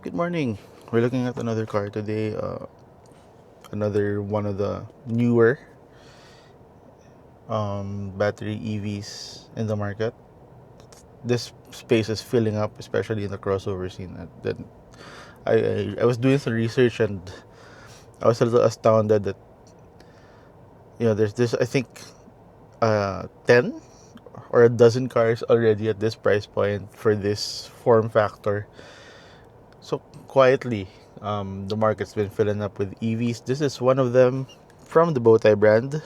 Good morning. We're looking at another car today. Another one of the newer battery EVs in the market. This space is filling up, especially in the crossover scene. Then I was doing some research and I was a little astounded that there's this, I think, 10 or a dozen cars already at this price point for this form factor. So quietly, the market's been filling up with EVs. This is one of them from the Bowtie brand.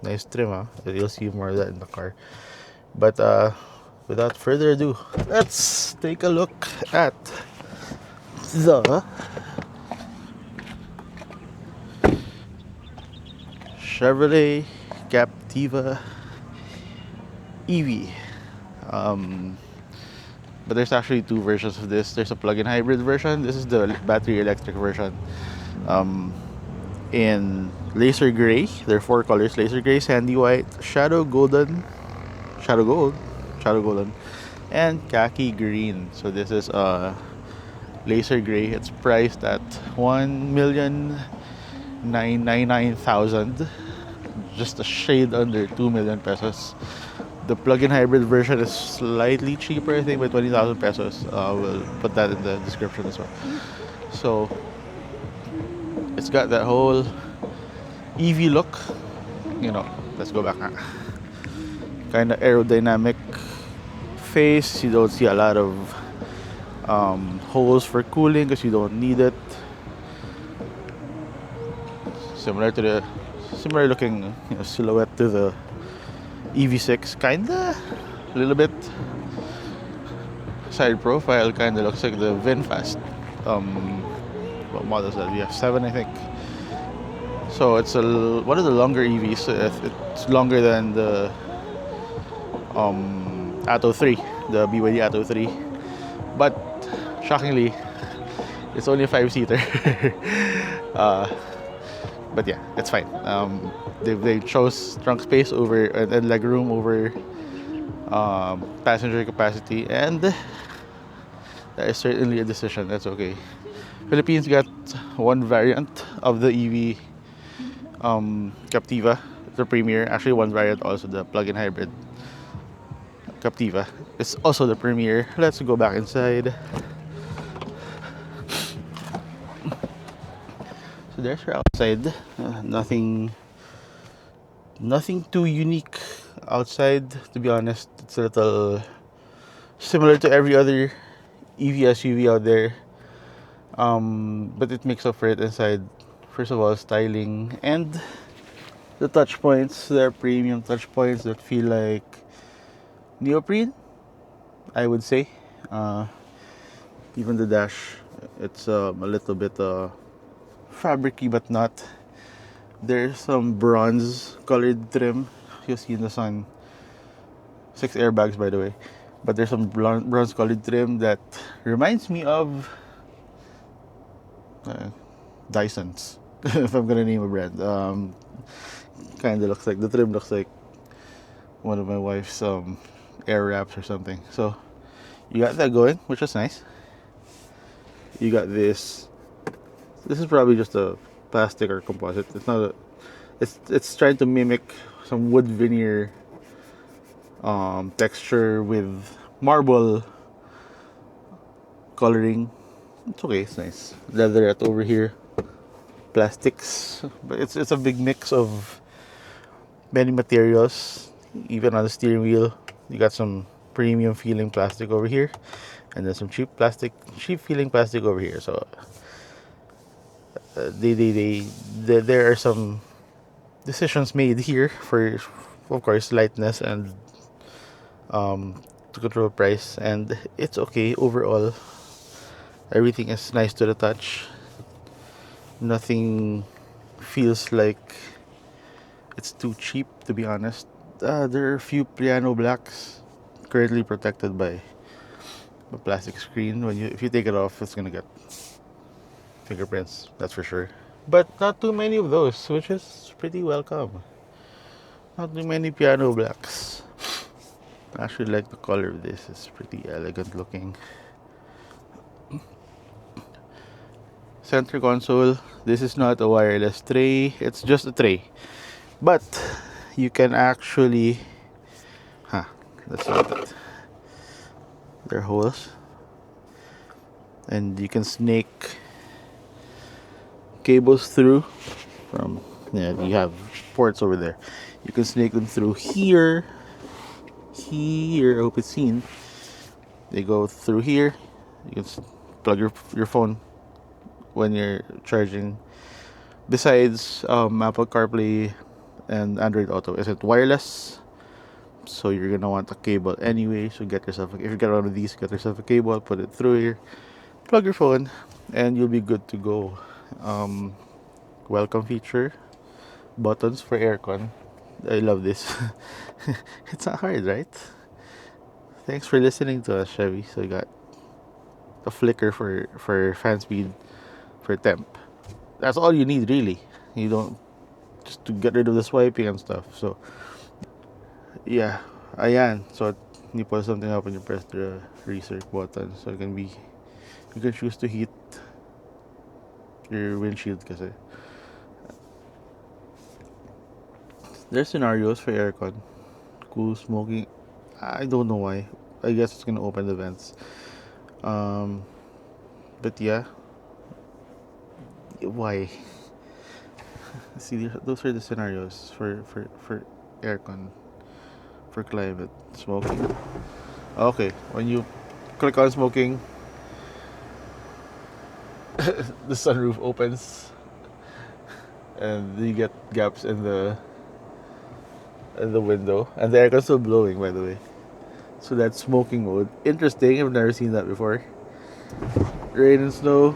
Nice trim, huh? You'll see more of that in the car. But without further ado, let's take a look at the Chevrolet Captiva EV. Um, but there's actually two versions of this. There's a plug-in hybrid version. This is the battery electric version. Um, in laser gray, there are four colors: laser gray, sandy white, shadow gold, shadow golden, and khaki green. So this is laser gray. It's priced at 1,999,000, just a shade under 2 million pesos. The plug-in hybrid version is slightly cheaper, I think, by 20,000 pesos. We'll put that in the description as well. So it's got that whole EV look. Let's go back. Kind of aerodynamic face. You don't see a lot of holes for cooling because you don't need it. Similar looking silhouette to the EV6, kinda a little bit. Side profile kinda looks like the VinFast. What model is that? We have 7, I think. So it's one of the longer EVs. It's longer than the Atto 3, the BYD Atto 3. But shockingly, it's only a 5-seater. But yeah, it's fine. They chose trunk space over and leg room over passenger capacity, and that is certainly a decision. That's okay. Philippines got one variant of the EV Captiva, the Premier. Actually, one variant also, the plug-in hybrid Captiva. It's also the Premier. Let's go back inside. So there's her outside. Nothing too unique outside, to be honest. It's a little similar to every other EV SUV out there, but it makes up for it inside. First of all, styling and the touch points. They're premium touch points that feel like neoprene, I would say. Even the dash, it's a little bit fabricy, but not. There's some bronze colored trim. You'll see in the sun. 6 airbags, by the way. But there's some bronze colored trim that reminds me of Dyson's, if I'm gonna name a brand. Kind of looks like, the trim looks like one of my wife's air wraps or something. So you got that going, which is nice. You got this. This is probably just a plastic or composite. It's not a. It's trying to mimic some wood veneer texture with marble coloring. It's okay. It's nice. Leatherette over here. Plastics, but it's a big mix of many materials. Even on the steering wheel, you got some premium feeling plastic over here, and then some cheap feeling plastic over here. So there are some decisions made here for, of course, lightness and to control price, and it's okay overall. Everything is nice to the touch. Nothing feels like it's too cheap, to be honest. There are a few piano blacks currently protected by a plastic screen. If you take it off, it's gonna get fingerprints, that's for sure. But not too many of those, which is pretty welcome. Not too many piano blacks. I actually like the color of this. It's pretty elegant looking. center console. This is not a wireless tray, it's just a tray. But you can actually, let's look at it. There are holes, and you can snake cables through from, yeah, you have ports over there. You can snake them through here. Here, I hope it's seen. They go through here. You can plug your phone when you're charging. Besides Apple CarPlay and Android Auto, is it wireless? So you're gonna want a cable anyway. So get yourself, if you get one of these, get yourself a cable, put it through here, plug your phone, and you'll be good to go. Welcome feature, buttons for aircon. I love this. It's not hard, right? Thanks for listening to us, Chevy. So you got a flicker for fan speed, for temp. That's all you need, really. You don't, just to get rid of the swiping and stuff. So yeah, ayan. So you pull something up and you press the reset button. So it can be, you can choose to heat your windshield kasi. There's scenarios for aircon. Cool smoking. I don't know why. I guess it's gonna open the vents. But yeah. Why? See, those are the scenarios for aircon, for climate. Smoking. Okay, when you click on smoking, the sunroof opens, and you get gaps in the window, and the aircon's still blowing, by the way. So that's smoking mode. Interesting. I've never seen that before. Rain and snow.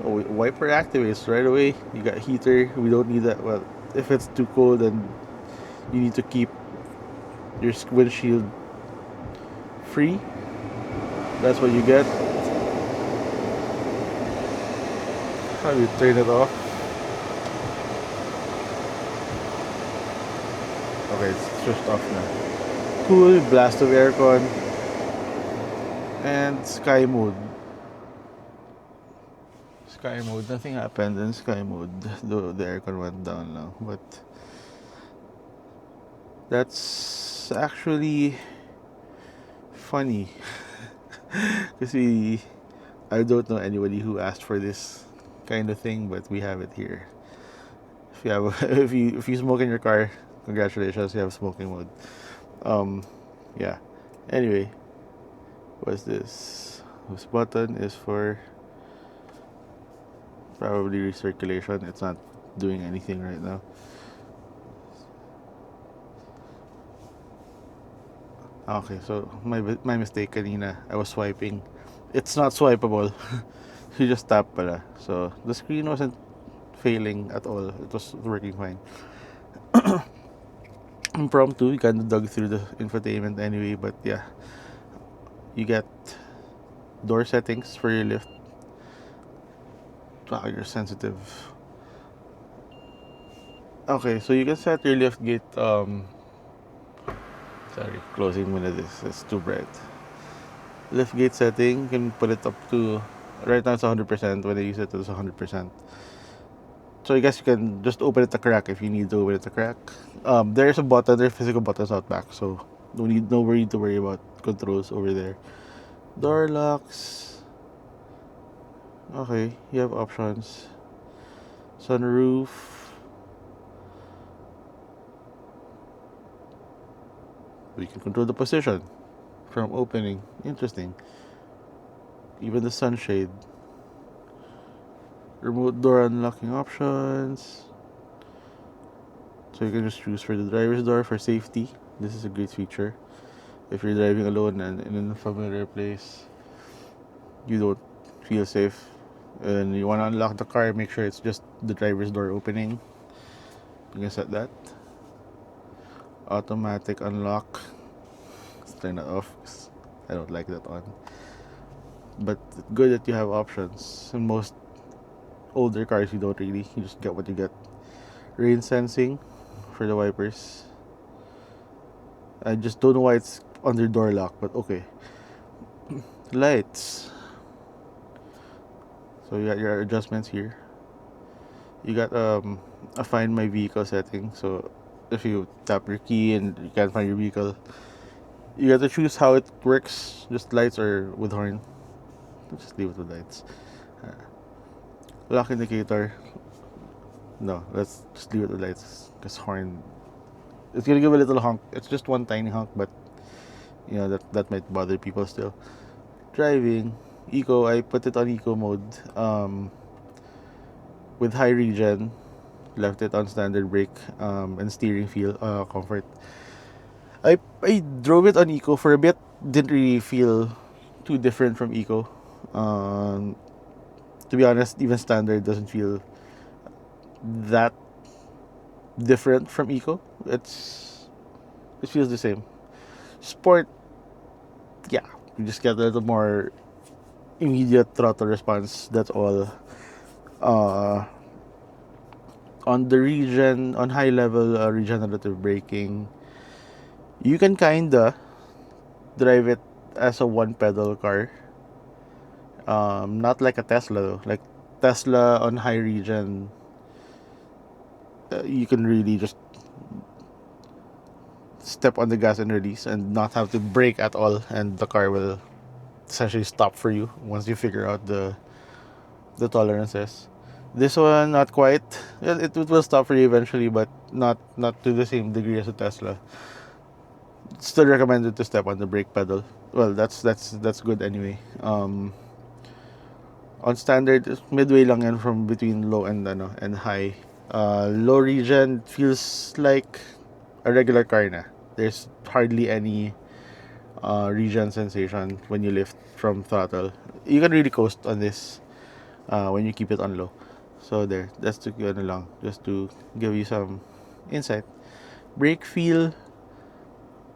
Oh, wiper activates right away. You got heater. We don't need that. Well, if it's too cold, then you need to keep your windshield free. That's what you get. How do you turn it off? Okay, it's switched off now. Cool, blast of aircon, and sky mode. Sky mode, nothing happened in sky mode. The aircon went down now, but that's actually funny. Because I don't know anybody who asked for this kind of thing, but we have it here. If you have, if you smoke in your car, congratulations, you have smoking mode. Yeah. Anyway, what's this? This button is for probably recirculation. It's not doing anything right now. Okay, so my mistake kanina. I was swiping. It's not swipeable. You just tap pala. So the screen wasn't failing at all. It was working fine. Impromptu, you kind of dug through the infotainment anyway, but yeah. You get door settings for your lift. Wow, you're sensitive. Okay, so you can set your lift gate, sorry, closing muna this. It's too bright. Lift gate setting, you can put it up to, right now it's 100%. When I use it, it's 100%. So I guess you can just open it a crack if you need to open it a crack. There's a button, there's physical buttons out back, so no need to worry about controls over there. Door locks. Okay, you have options. Sunroof. We can control the position from opening. Interesting. Even the sunshade. Remote door unlocking options. So you can just choose for the driver's door for safety. This is a great feature. If you're driving alone and in an unfamiliar place, you don't feel safe, and you want to unlock the car, make sure it's just the driver's door opening. You can set that. Automatic unlock. Let's turn that off. I don't like that on. But good that you have options. In most older cars, you don't really. You just get what you get. Rain sensing for the wipers. I just don't know why it's under door lock, but okay. Lights. So you got your adjustments here. You got a find my vehicle setting. So if you tap your key and you can't find your vehicle, you got to choose how it works, just lights or with horn. Just leave it with lights. Uh, Lock indicator. No, let's just leave it with lights. Because horn, it's gonna give a little honk. It's just one tiny honk, but that might bother people still. Driving, eco. I put it on eco mode. With high regen, left it on standard brake. And steering feel comfort. I drove it on eco for a bit. Didn't really feel too different from eco. Um, to be honest, even standard doesn't feel that different from eco. It feels the same. Sport, yeah, you just get a little more immediate throttle response. That's all. Uh, on high level regenerative braking, you can kinda drive it as a one pedal car. Not like a Tesla though. Like Tesla on high regen, you can really just step on the gas and release and not have to brake at all, and the car will essentially stop for you once you figure out the tolerances. This one, not quite. It will stop for you eventually, but not to the same degree as a Tesla. Still recommended to step on the brake pedal. Well, that's good anyway. On standard, midway lang yan from between low and high. Low regen feels like a regular car na. There's hardly any regen sensation when you lift from throttle. You can really coast on this when you keep it on low. So there, that's to lang, just to give you some insight. Brake feel,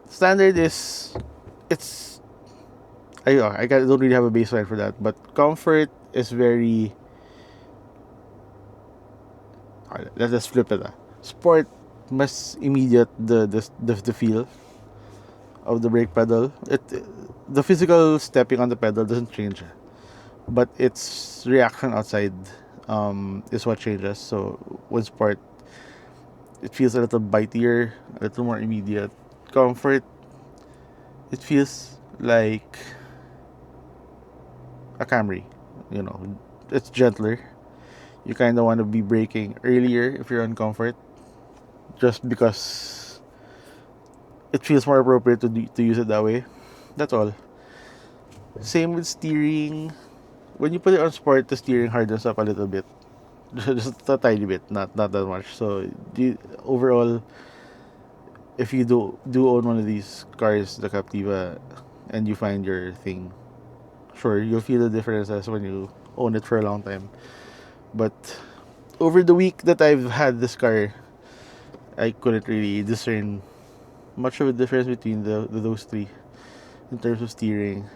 standard is, it's, I don't really have a baseline for that, but comfort is very, let's just flip it. Sport, mas immediate the feel of the brake pedal. The physical stepping on the pedal doesn't change, but its reaction outside is what changes. So with sport, it feels a little bitier, a little more immediate. Comfort, it feels like a Camry. It's gentler. You kind of want to be braking earlier if you're on comfort, just because it feels more appropriate to use it that way. That's all. Same with steering. When you put it on sport, the steering hardens up a little bit, just a tiny bit, not that much. So overall, if you do own one of these cars, the Captiva, and you find your thing, sure, you'll feel the differences when you own it for a long time. But over the week that I've had this car, I couldn't really discern much of a difference between those three in terms of steering.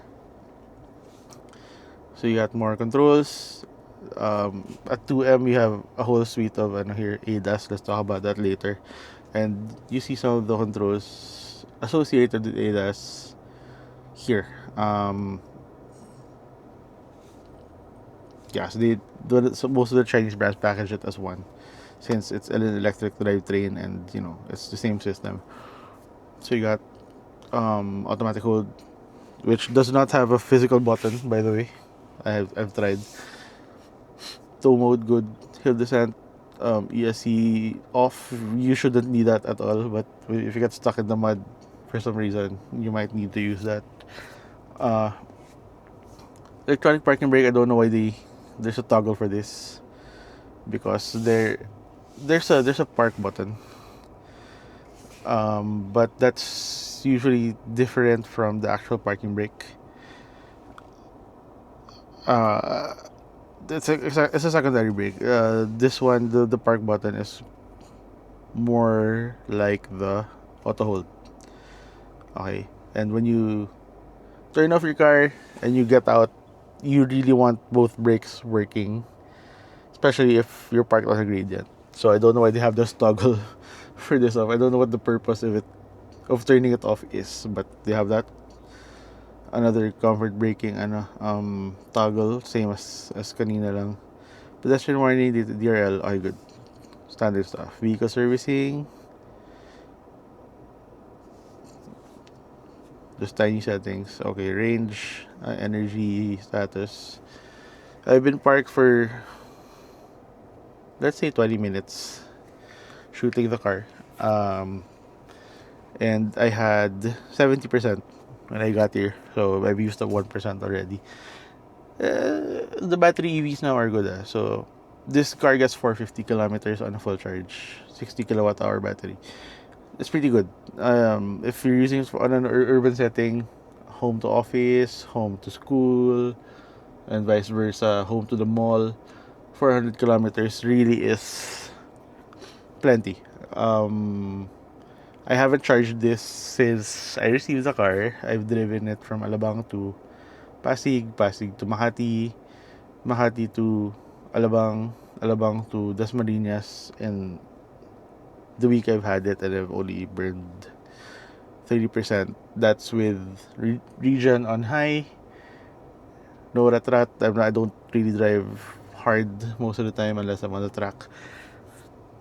So you got more controls. At 2M, you have a whole suite of here ADAS. Let's talk about that later. And you see some of the controls associated with ADAS here. So most of the Chinese brands package it as one, since it's an electric drivetrain and it's the same system. So you got automatic hold, which does not have a physical button, by the way. I've tried. Tow mode, good. Hill descent, ESC off. You shouldn't need that at all, but if you get stuck in the mud for some reason, you might need to use that. Electronic parking brake, I don't know why there's a toggle for this, because there's a park button, but that's usually different from the actual parking brake. It's a secondary brake. This one, the park button is more like the auto hold. Okay, and when you turn off your car and you get out, you really want both brakes working, especially if you're parked on a gradient. So I don't know why they have this toggle for this off. I don't know what the purpose of turning it off is, but they have that. another comfort braking toggle, same as kanina lang. Pedestrian warning, DRL, okay, good. Standard stuff. Vehicle servicing, just tiny settings. Okay, range, energy status. I've been parked for, let's say, 20 minutes shooting the car. Um, and I had 70% when I got here. So I've used up 1% already. The battery EVs now are good. So this car gets 450 kilometers on a full charge, 60 kilowatt hour battery. It's pretty good. If you're using it on an urban setting, home to office, home to school, and vice versa, home to the mall, 400 kilometers really is plenty. I haven't charged this since I received the car. I've driven it from Alabang to Pasig, Pasig to Makati, Makati to Alabang, Alabang to Dasmariñas, and the week I've had it and I've only burned 30%. That's with region on high, no rat. I don't really drive hard most of the time unless I'm on the track.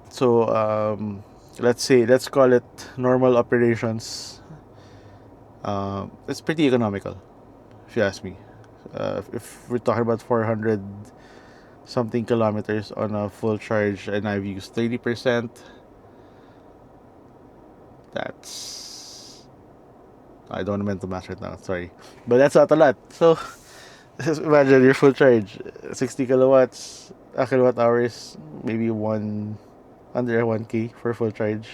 So let's call it normal operations. It's pretty economical, if you ask me. If we're talking about 400 something kilometers on a full charge and I've used 30%, that's, I don't meant to math right now, sorry, but that's not a lot. So just imagine your full charge, 60 kilowatts, a kilowatt hours, maybe one under 1k for full charge.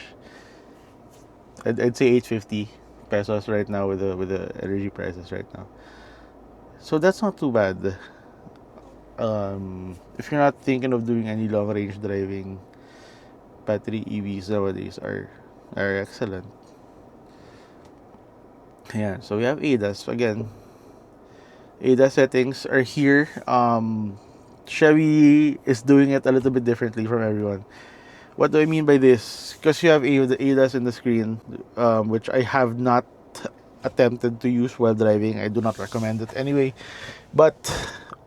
I'd say 850 pesos right now with the energy prices right now. So that's not too bad. If you're not thinking of doing any long range driving, battery EVs nowadays are excellent. Yeah, so we have ADAS again. ADAS settings are here. Chevy is doing it a little bit differently from everyone. What do I mean by this? Because you have the ADAS in the screen, which I have not attempted to use while driving. I do not recommend it anyway. But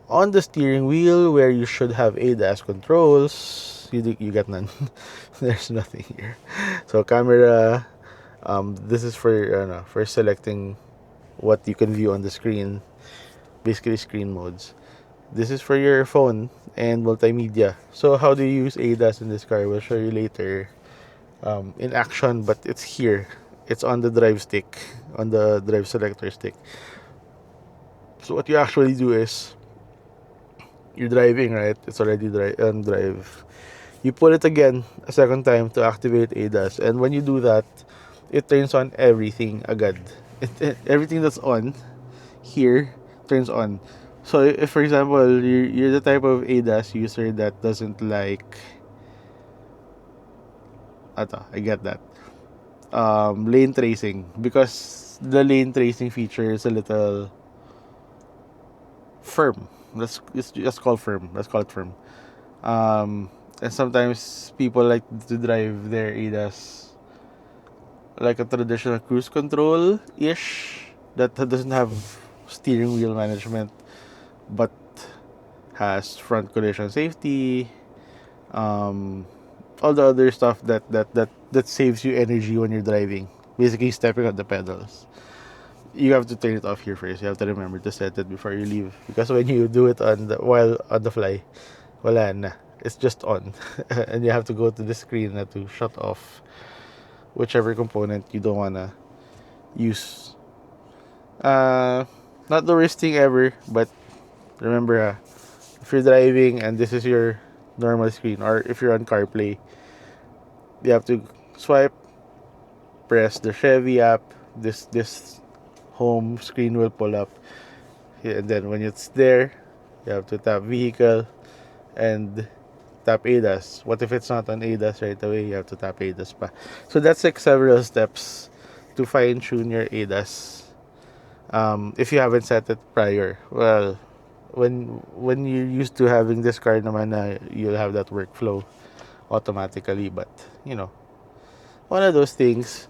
on the steering wheel, where you should have ADAS controls, you get none. There's nothing here. So camera, this is for selecting what you can view on the screen, basically screen modes. This is for your phone and multimedia. So how do you use ADAS in this car? We'll show you later in action, but it's here. It's on the drive stick, on the drive selector stick. So what you actually do is, you're driving, right? It's already on drive. You pull it again a second time to activate ADAS, and when you do that, it turns on everything agad. Everything that's on here turns on. So if, for example, you're the type of ADAS user that doesn't like, I get that, lane tracing, because the lane tracing feature is a little firm. Let's just call firm. Let's call it firm. And sometimes people like to drive their ADAS like a traditional cruise control ish, that doesn't have steering wheel management, but has front collision safety, um, all the other stuff that saves you energy when you're driving. Basically, stepping on the pedals. You have to turn it off here first. You have to remember to set it before you leave, because when you do it while on the fly, wala na. It's just on, and you have to go to the screen to shut off whichever component you don't wanna use. Not the worst thing ever, but remember, if you're driving and this is your normal screen, or if you're on CarPlay, you have to swipe, press the Chevy app. This home screen will pull up, and then when it's there, you have to tap vehicle and tap ADAS. What if it's not on ADAS right away? You have to tap ADAS pa. So that's like several steps to fine tune your ADAS. If you haven't set it prior, well, when you're used to having this car naman, you'll have that workflow automatically. But one of those things.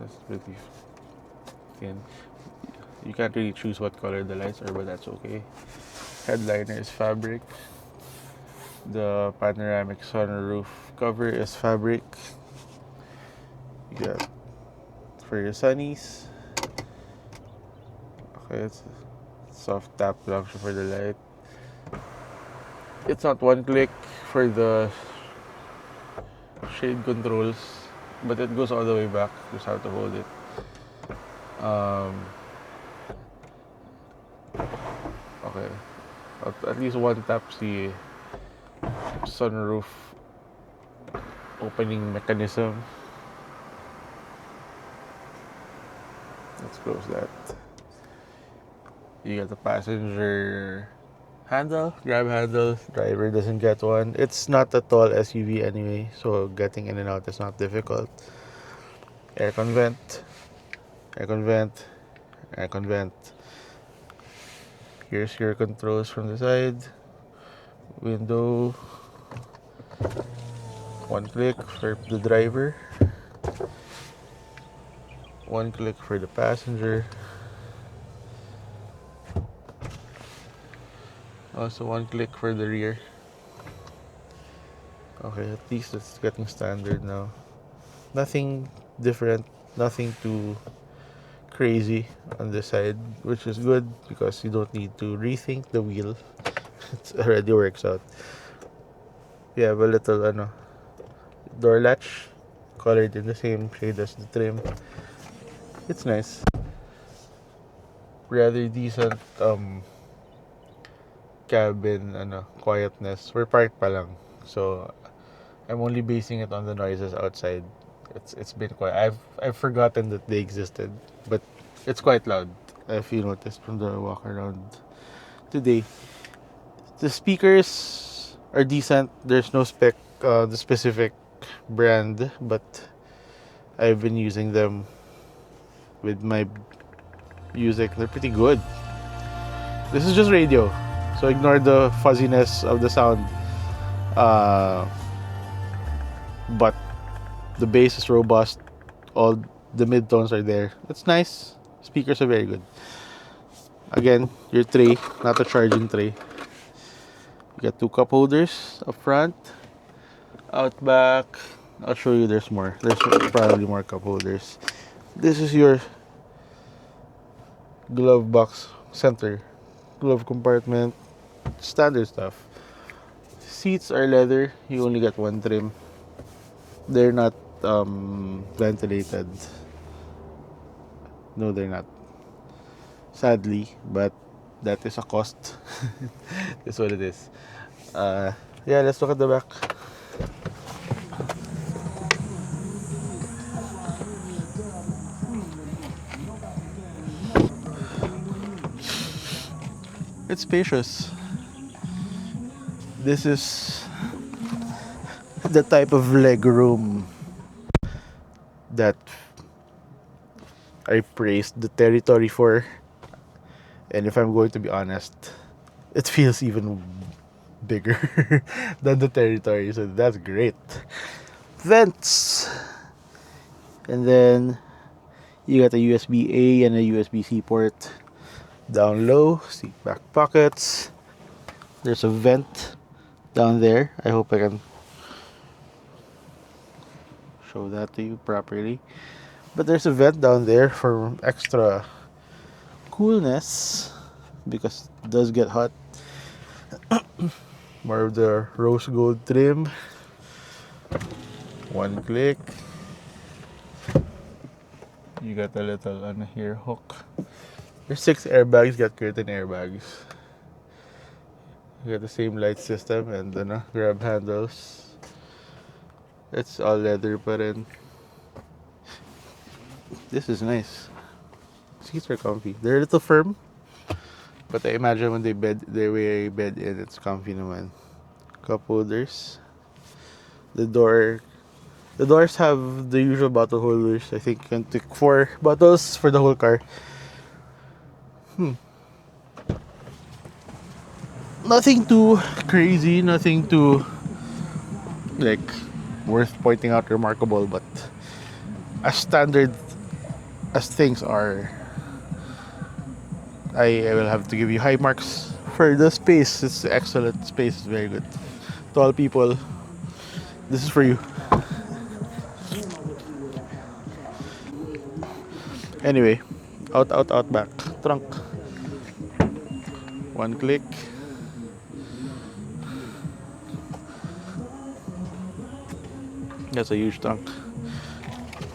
That's pretty thin. You can't really choose what color the lights are, but that's okay. Headliner is fabric. The panoramic sunroof cover is fabric. You got for your sunnies. Okay, it's a soft tap function for the light. It's not one click for the shade controls, but it goes all the way back. Just have to hold it. Okay, at least one tap the sunroof opening mechanism. Let's close that. You got the passenger handle, grab handle. Driver doesn't get one. It's not a tall SUV anyway, so getting in and out is not difficult. Aircon vent, aircon vent, aircon vent. Here's your controls from the side. Window. One click for the driver. One click for the passenger. Also one click for the rear. Okay, at least it's getting standard now. Nothing different, nothing too crazy on this side, which is good because you don't need to rethink the wheel. It already works out. You have a little door latch colored in the same shade as the trim. It's nice. Rather decent cabin quietness. We're parked pa lang. So I'm only basing it on the noises outside. It's been quiet. I've forgotten that they existed, but it's quite loud. If you noticed from the walk around today, the speakers are decent. There's no the specific brand, but I've been using them with my music. They're pretty good. This is just radio, so ignore the fuzziness of the sound. But the bass is robust. All the mid-tones are there. It's nice. Speakers are very good. Again, your tray, not a charging tray. You got two cup holders up front. Out back, I'll show you there's more. There's probably more cup holders. This is your glove box center. Glove compartment. Standard stuff. Seats are leather. You only get one trim. They're not ventilated. No, they're not. Sadly, but that is a cost. That's what it is. Yeah, let's look at the back. It's spacious. This is the type of leg room that I praised the Territory for. And if I'm going to be honest, it feels even bigger than the Territory, so that's great. Vents! And then you got a USB-A and a USB-C port. Down low, seat back pockets. There's a vent down there. I hope I can show that to you properly. But there's a vent down there for extra coolness because it does get hot. More of the rose gold trim. One click. You got a little here hook. There's 6 airbags. Got curtain airbags. You got the same light system and grab handles. It's all leather pa rin. This is nice. Seats are comfy. They're a little firm, but I imagine when they bed in, it's comfy naman. Cup holders. The doors have the usual bottle holders. I think you can take 4 bottles for the whole car. Nothing too crazy, nothing too worth pointing out, remarkable, but a standard as things are, I will have to give you high marks for the space. It's excellent. Space is very good. To all people, this is for you. Anyway, out, back. Trunk. One click. That's a huge trunk.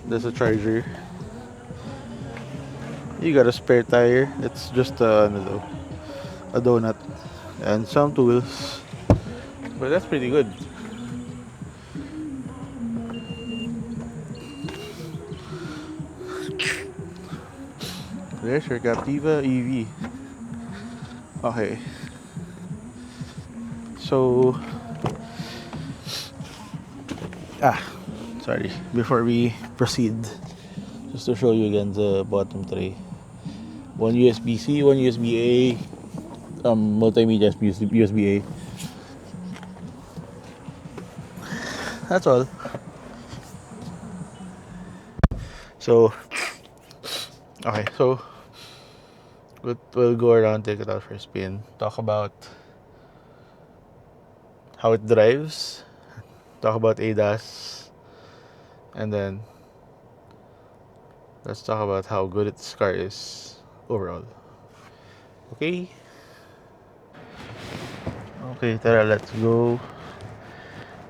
There's a charger. You got a spare tire. It's just a donut and some tools. But that's pretty good. There's your Captiva EV. Okay. So, sorry. Before we proceed, just to show you again the bottom tray. One USB-C, one USB-A, multimedia USB-A. That's all. So, okay, so we'll go around, take it out for a spin, talk about how it drives, talk about ADAS, and then let's talk about how good its car is overall. Okay? Okay, tara, let's go.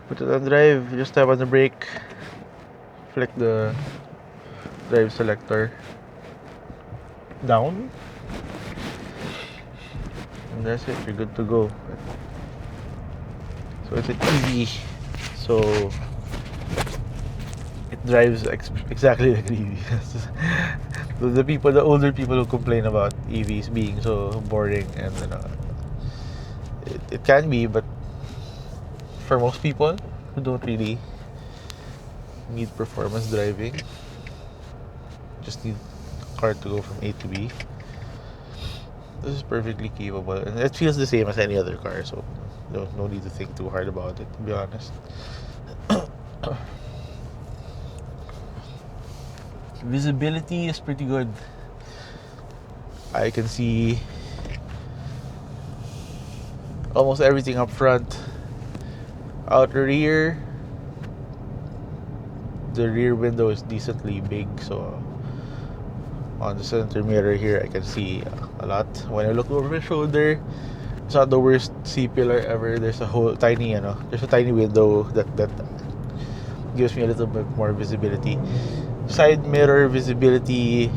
Put it on drive, just tap on the brake, flick the drive selector down, and that's it, you're good to go. So it's an EV, so it drives exactly like an EV. The older people who complain about EVs being so boring, and it can be, but for most people who don't really need performance driving, just need a car to go from A to B, this is perfectly capable, and it feels the same as any other car, so no need to think too hard about it, to be honest. Visibility is pretty good. I can see almost everything up front. Out rear, the rear window is decently big, so on the center mirror here I can see a lot. When I look over my shoulder, it's not the worst C-pillar ever. There's a tiny window that gives me a little bit more visibility. Side mirror visibility,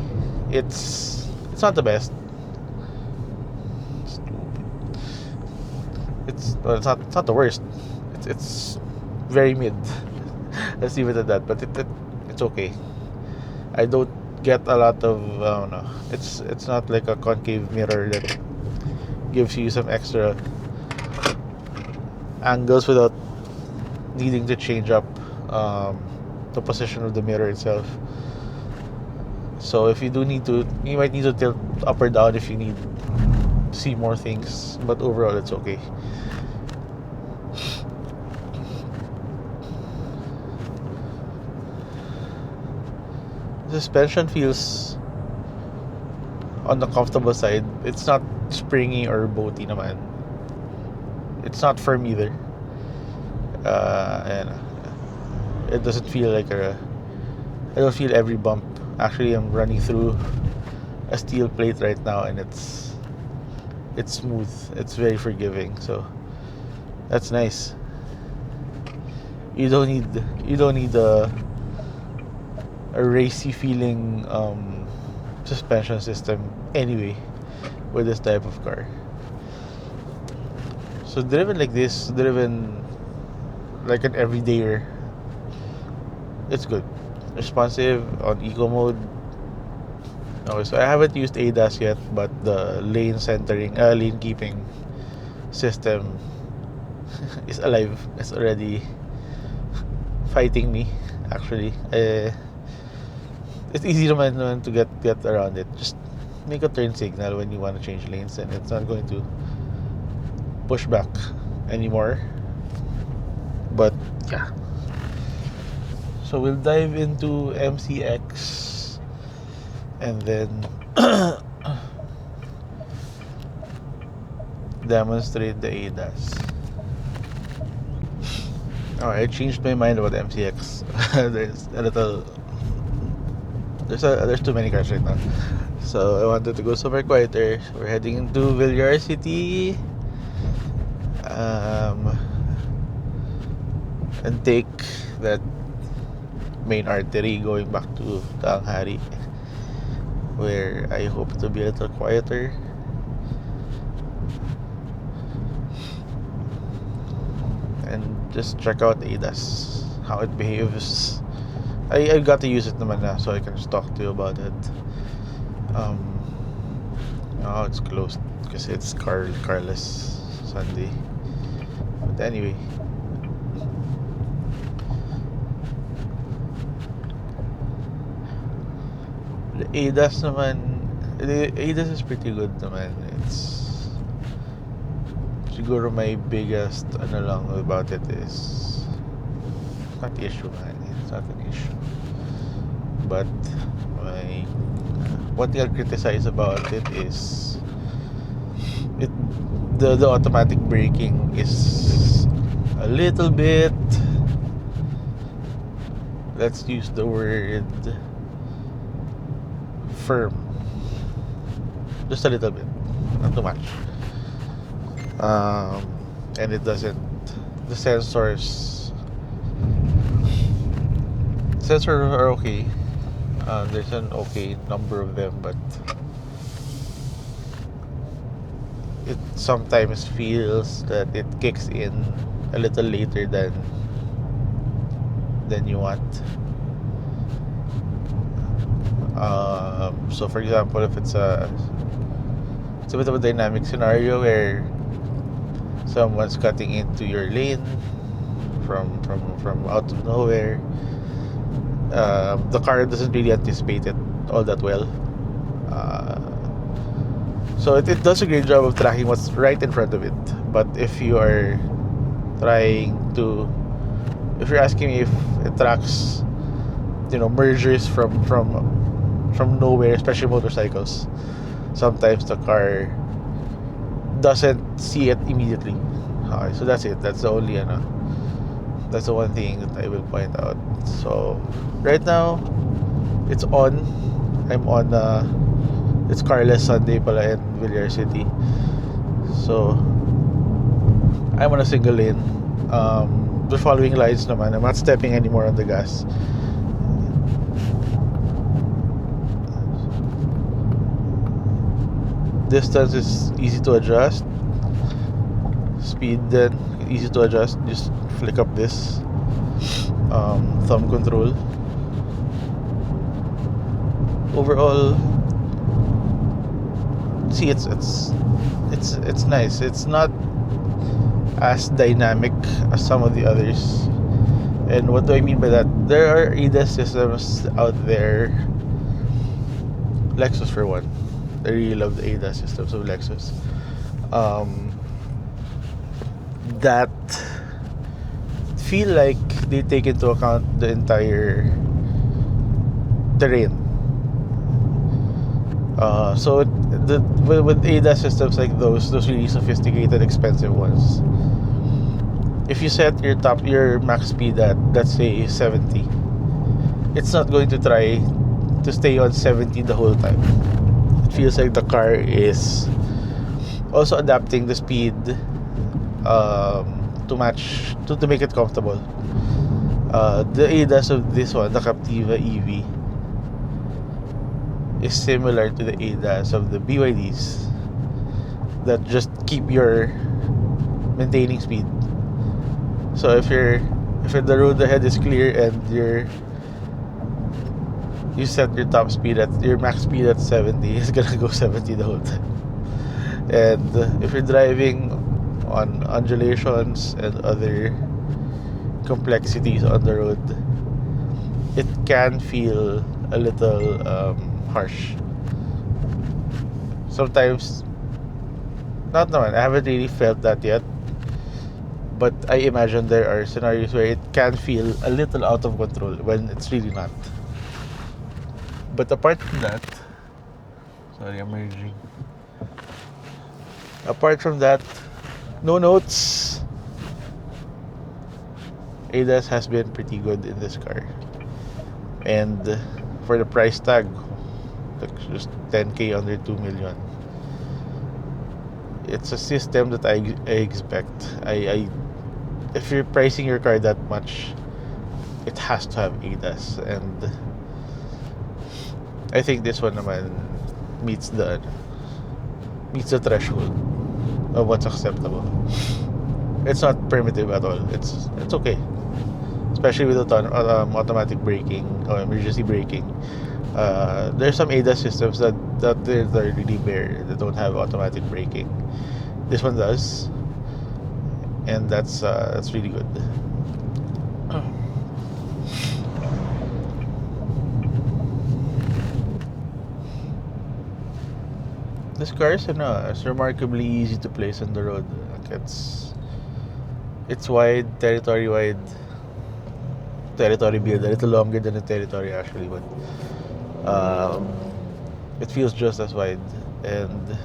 it's not the best. It's not the worst. It's very mid. Let's leave it at that. But it's okay. I don't get a lot of I don't know. It's not like a concave mirror that gives you some extra angles without needing to change up the position of the mirror itself. So if you might need to tilt up or down if you need to see more things. But overall, it's okay. Suspension feels on the comfortable side. It's not springy or boaty naman. It's not firm either. And it doesn't feel like I don't feel every bump. Actually, I'm running through a steel plate right now, and it's smooth. It's very forgiving. So that's nice. You don't need a racy feeling suspension system anyway with this type of car. So driven like an everydayer, it's good. Responsive on eco mode. Okay, so I haven't used ADAS yet, but the lane keeping system is alive. It's already fighting me. Actually, it's easy naman to get around it. Just make a turn signal when you want to change lanes, and it's not going to push back anymore. But yeah. So we'll dive into MCX. and then demonstrate the ADAS. Oh, I changed my mind about MCX. There's too many cars right now. So I wanted to go somewhere quieter. So we're heading into Villar City. And take that main artery going back to Tanghari, where I hope to be a little quieter. And just check out ADAS, how it behaves. I got to use it naman na, so I can just talk to you about it. Now it's closed because it's carless Sunday. But anyway, the ADAS naman, the ADAS is pretty good naman. It's siguro my biggest ano lang about it is not the issue, man. It's not an issue. But my one thing I'll criticize about it is the automatic braking is a little bit, let's use the word firm. Just a little bit, not too much. And it doesn't, the sensors are okay. There's an okay number of them, but it sometimes feels that it kicks in a little later than you want. So for example, if it's a bit of a dynamic scenario where someone's cutting into your lane from out of nowhere, the car doesn't really anticipate it all that well. So it does a great job of tracking what's right in front of it. But if you are if you're asking me if it tracks, mergers from nowhere, especially motorcycles, sometimes the car doesn't see it immediately. Okay, so that's it. That's the one thing that I will point out. So right now it's on. I'm on it's carless Sunday pala in Villar City. So I'm on a single lane. The following lines naman, I'm not stepping anymore on the gas. Distance is easy to adjust. Speed then easy to adjust. Just flick up this thumb control. Overall, see, it's nice. It's not as dynamic as some of the others. And what do I mean by that? There are ADAS systems out there. Lexus for one. I really love the ADAS systems of Lexus. That feel like they take into account the entire terrain. So with ADAS systems like those really sophisticated, expensive ones, if you set your max speed at, let's say, 70, it's not going to try to stay on 70 the whole time. It feels like the car is also adapting the speed to match, to make it comfortable. The ADAS of this one, the Captiva EV, is similar to the ADAS of the BYDs that just keep your maintaining speed. So if the road ahead is clear and you set your top speed at your max speed at 70, it's gonna go 70 the whole time. And if you're driving on undulations and other complexities on the road, it can feel a little harsh. Sometimes, not naman, I haven't really felt that yet, but I imagine there are scenarios where it can feel a little out of control when it's really not. But apart from that, Sorry, I'm merging. Apart from that, no notes. ADAS has been pretty good in this car. And for the price tag, like just 10k under 2 million. It's a system that I expect. I if you're pricing your car that much, it has to have ADAS, and I think this one naman meets the threshold of what's acceptable. It's not primitive at all. It's okay, especially with automatic braking or emergency braking. There's some ADAS systems that they're really bare, that don't have automatic braking. This one does, and that's really good. This car is it's remarkably easy to place on the road. Like it's wide, territory build, a little longer than the territory actually, but it feels just as wide. And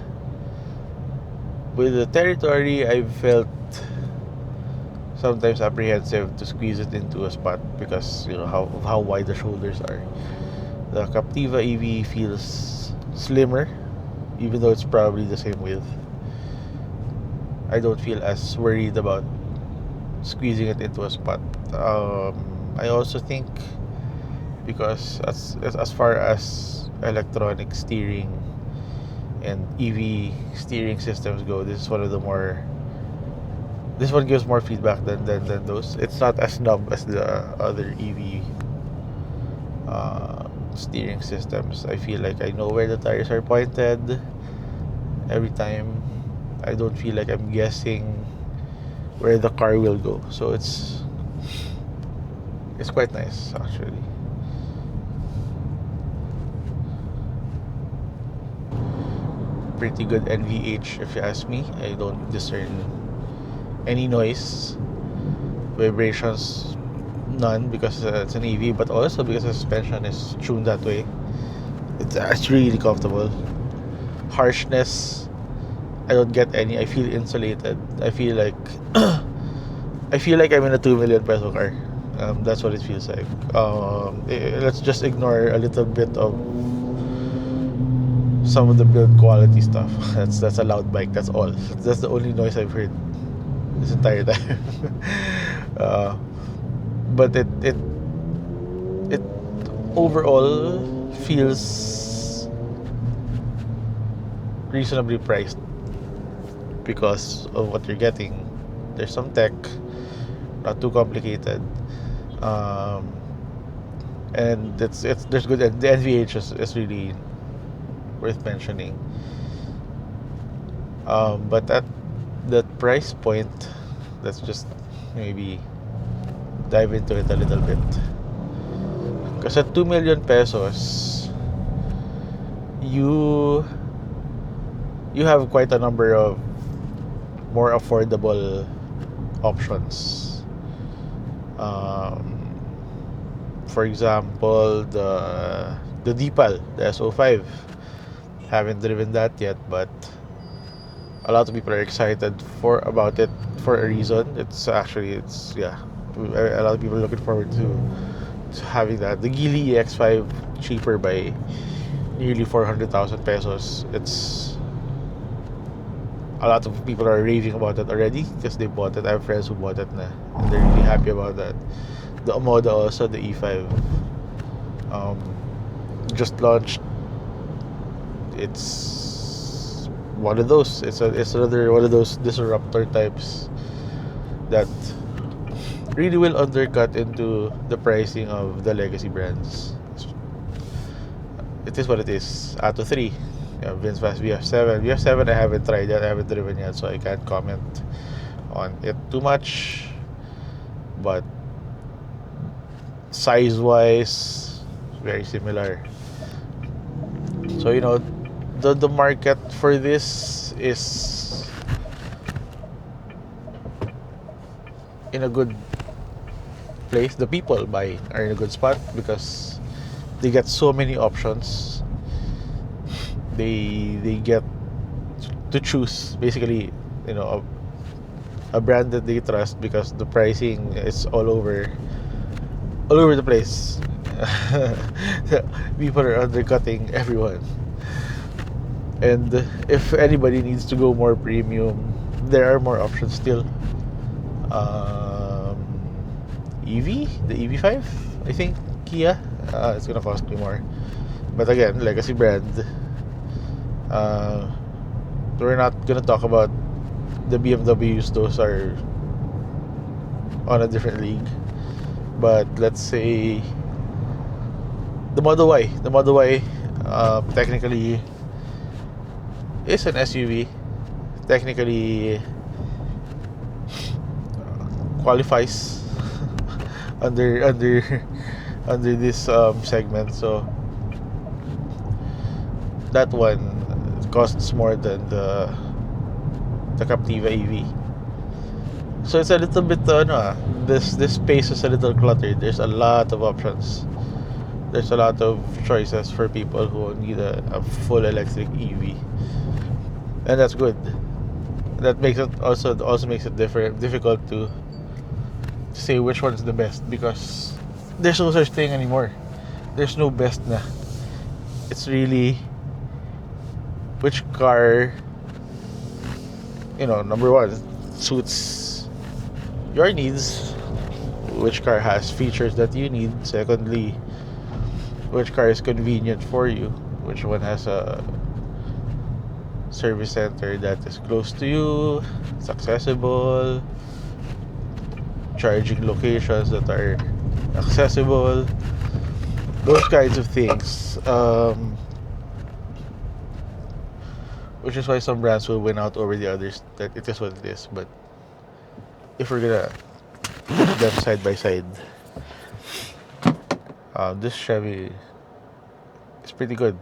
with the territory, I felt sometimes apprehensive to squeeze it into a spot because how wide the shoulders are. The Captiva EV feels slimmer, even though it's probably the same width. I don't feel as worried about squeezing it into a spot. I also think because as far as electronic steering and EV steering systems go, this one gives more feedback than those. It's not as numb as the other EV steering systems. I feel like I know where the tires are pointed every time. I don't feel like I'm guessing where the car will go. So it's quite nice actually. Pretty good NVH if you ask me. I don't discern any noise, vibrations, none, because it's an EV, but also because the suspension is tuned that way. It's really comfortable. Harshness, I don't get any. I feel insulated. I feel like I'm in a 2 million peso car. That's what it feels like. Let's just ignore a little bit of some of the build quality stuff. That's a loud bike. That's all. That's the only noise I've heard this entire time. But it overall feels reasonably priced because of what you're getting. There's some tech, not too complicated, and there's good. The NVH is really worth mentioning. But at that price point, let's just maybe dive into it a little bit. Because at 2 million pesos, you have quite a number of more affordable options. For example, the Deepal, the SO5. Haven't driven that yet, but a lot of people are excited about it for a reason. A lot of people are looking forward to having that. The Geely EX5, cheaper by nearly 400,000 pesos. It's a lot of people are raving about it already because they bought it. I have friends who bought it na, and they're really happy about that. The Omoda also, the E5, just launched. It's one of those. It's another one of those disruptor types that really will undercut into the pricing of the legacy brands. It is what it is. Atto 3, VinFast VF7. VF7 I haven't tried yet. I haven't driven yet, so I can't comment on it too much. But size-wise, very similar. So the market for this is in a good place. The people buying are in a good spot because they get so many options. they get to choose basically, a brand that they trust because the pricing is all over the place. People are undercutting everyone. And if anybody needs to go more premium, there are more options still. Um, the EV5, I think Kia. It's gonna cost me more. But again, legacy brand. Uh, we're not gonna talk about the BMWs. Those are on a different league. But let's say the Model Y. The Model Y technically is an SUV. Technically qualifies under under this segment. So that one costs more than the Captiva EV. So it's a little bit this space is a little cluttered. There's a lot of options. There's a lot of choices for people who need a full electric EV, and that's good. That makes it also makes it difficult to say which one's the best, because there's no such thing anymore. There's no best na. It's really which car, number one, suits your needs, which car has features that you need. Secondly, which car is convenient for you, which one has a service center that is close to you, it's accessible, charging locations that are accessible, those kinds of things. Which is why some brands will win out over the others. That it is what it is. But if we're gonna put them side by side, this Chevy is pretty good,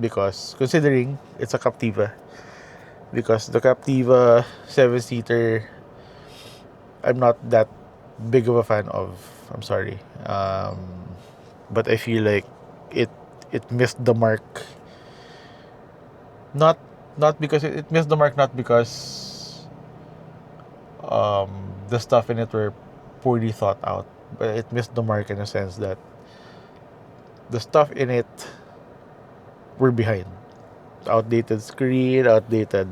because considering it's a Captiva, because the Captiva 7-seater, I'm not that big of a fan of. I'm sorry, but I feel like it missed the mark. Not because it missed the mark, not because the stuff in it were poorly thought out, but it missed the mark in a sense that the stuff in it were behind. Outdated screen, outdated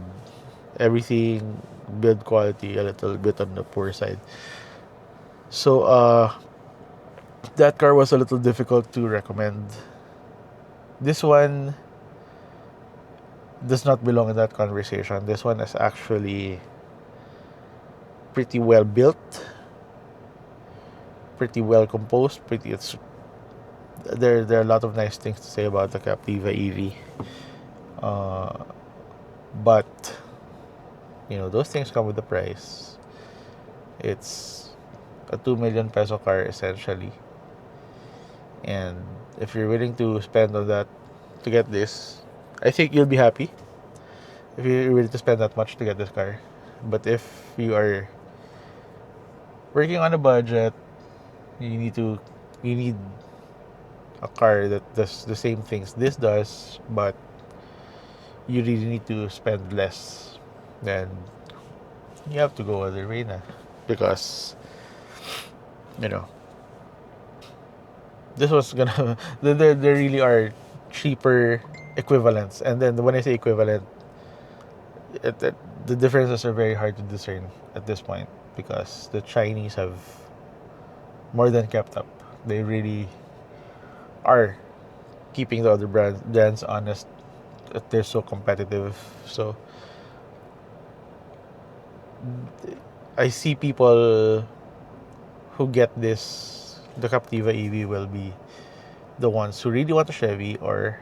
everything, build quality a little bit on the poor side. So that car was a little difficult to recommend. This one does not belong in that conversation. This one is actually pretty well built, pretty well composed, there are a lot of nice things to say about the Captiva EV. But those things come with a price. It's a 2 million peso car essentially. And if you're willing to spend on that to get this, I think you'll be happy if you're willing to spend that much to get this car. But if you are working on a budget, you need a car that does the same things this does, but you really need to spend less, then you have to go other way na. Because this was gonna there really are cheaper equivalents. And then when I say equivalent, the differences are very hard to discern at this point, because the Chinese have more than kept up. They really are keeping the other brands honest. They're so competitive. So I see people who get the Captiva EV will be the ones who really want a Chevy, or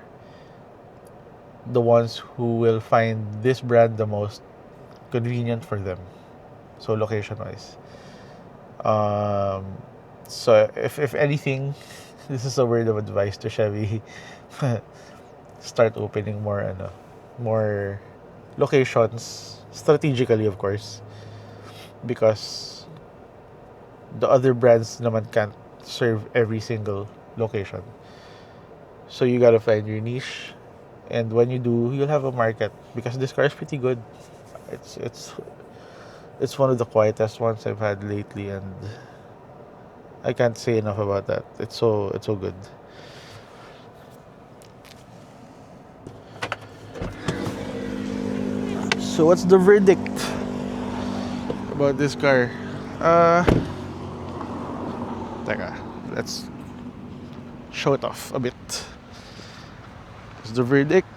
the ones who will find this brand the most convenient for them. So location wise. So if anything, this is a word of advice to Chevy. Start opening more locations strategically, of course, because the other brands naman can't serve every single location. So you gotta find your niche, And when you do, you'll have a market because this car is pretty good. It's it's it's one of the quietest ones I've had lately, and I can't say enough about that. It's so good. So what's the verdict about this car? Uh, Teka, let's show it off a bit. What's the verdict?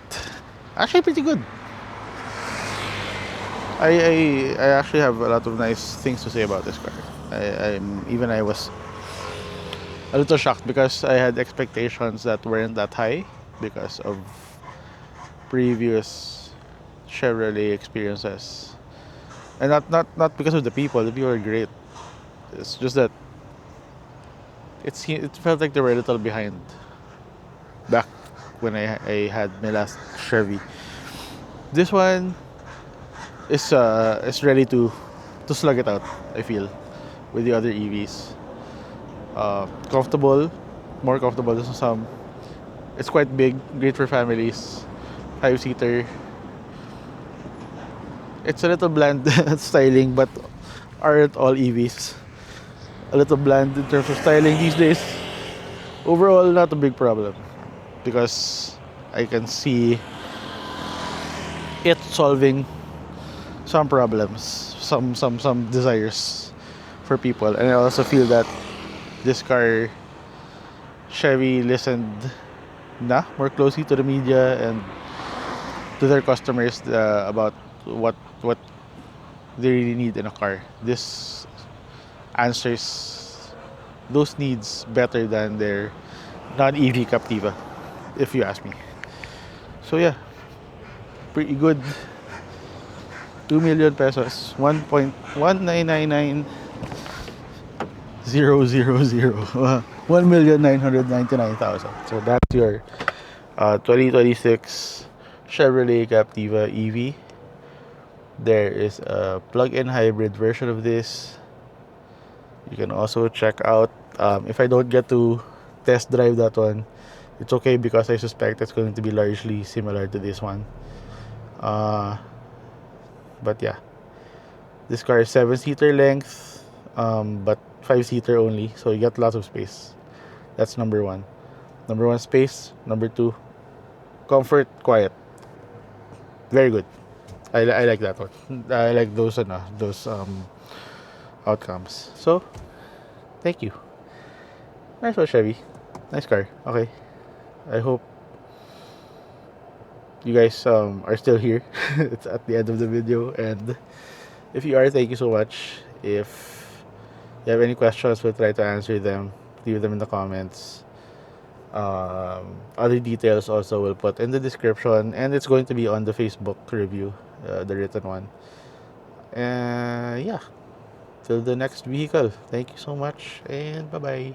Actually, pretty good. I actually have a lot of nice things to say about this car. I was a little shocked because I had expectations that weren't that high because of previous Chevrolet experiences, and not because of the people. The people are great. It's just that it felt like they were a little behind back when I had my last Chevy. This one is ready to slug it out. I feel with the other EVs, comfortable, more comfortable than some. It's quite big, great for families. 5-seater. It's a little bland styling, but aren't all EVs a little bland in terms of styling these days? Overall, not a big problem because I can see it solving some problems, some desires for people, and I also feel that this car, Chevy listened more closely to the media and to their customers about what they really need in a car. This answers those needs better than their non-EV Captiva, if you ask me. So yeah, pretty good. 2 million pesos, 1.1999000, 1,999,000. So that's your 2026 Chevrolet Captiva EV. There is a plug-in hybrid version of this. You can also check out. If I don't get to test drive that one, it's okay because I suspect it's going to be largely similar to this one. But yeah, this car is 7-seater length, but 5-seater only, so you get lots of space. That's number one. Number one, space. Number two, comfort, quiet. Very good. I like that one. I like those outcomes. So thank you. Nice one, Chevy. Nice car. Okay. I hope you guys are still here. It's at the end of the video, and if you are, thank you so much. If you have any questions, we'll try to answer them. Leave them in the comments. Other details also will put in the description, and it's going to be on the Facebook review, the written one. Yeah, till the next vehicle. Thank you so much, and bye bye.